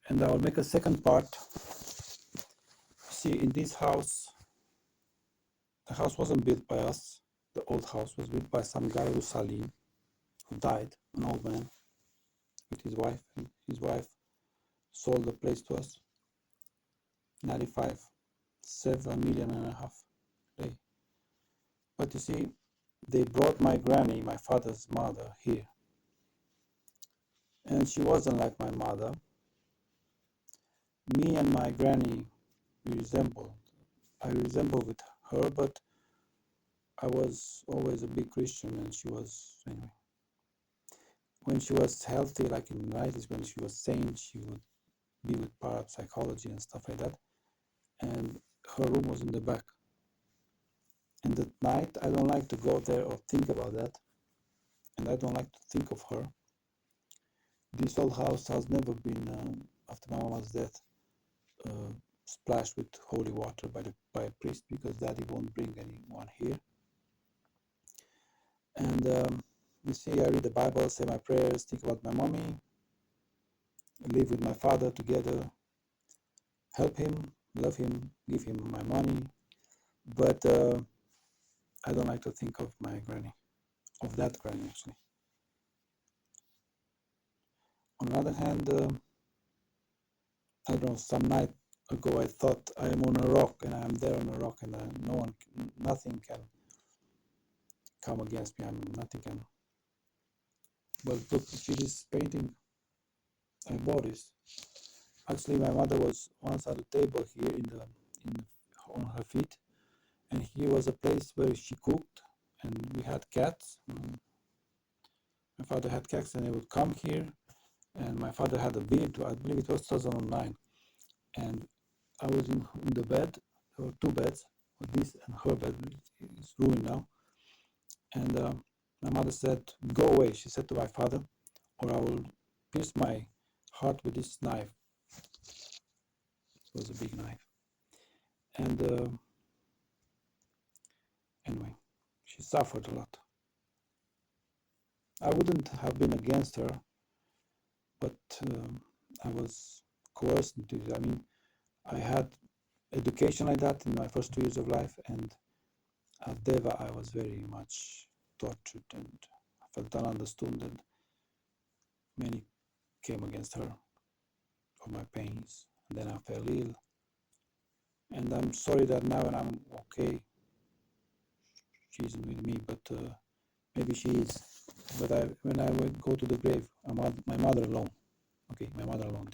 And I will make a second part. See, in this house, the house wasn't built by us. The old house was built by some guy, Salim, who died, an old man, with his wife. And his wife sold the place to us. 95, 7.5 million. But you see, they brought my granny, my father's mother, here. And she wasn't like my mother. Me and my granny, we resembled. I resembled with her, but I was always a big Christian, and she was, anyway. When she was healthy, like in the 90s, when she was sane, she would be with parapsychology and stuff like that. And her room was in the back. And at night, I don't like to go there or think about that. And I don't like to think of her. This old house has never been, after my mama's death, splashed with holy water by a priest, because daddy won't bring anyone here. And you see, I read the Bible, say my prayers, think about my mommy, live with my father together, help him, love him, give him my money. But I don't like to think of my granny, of that granny actually. On the other hand, I don't know, some night ago I thought I am on a rock, and I am there on a rock, and nothing can come against me. Nothing can. But look, see this painting I bought this. Actually, my mother was once at a table here on her feet, and here was a place where she cooked, and we had cats. My father had cats, and they would come here, and my father had a bed. I believe it was 2009, and I was in the bed. There were two beds, this and her bed. It's ruined now. And my mother said, "Go away," she said to my father, "or I will pierce my heart with this knife." It was a big knife. And anyway, she suffered a lot. I wouldn't have been against her, but I was coerced into it. I mean, I had education like that in my first 2 years of life, and at Deva I was very much tortured, and I felt ununderstood, and many came against her for my pains. And then I fell ill, and I'm sorry that now when I'm okay, she isn't with me, but maybe she is. But when I would go to the grave, my mother alone. Okay, my mother alone.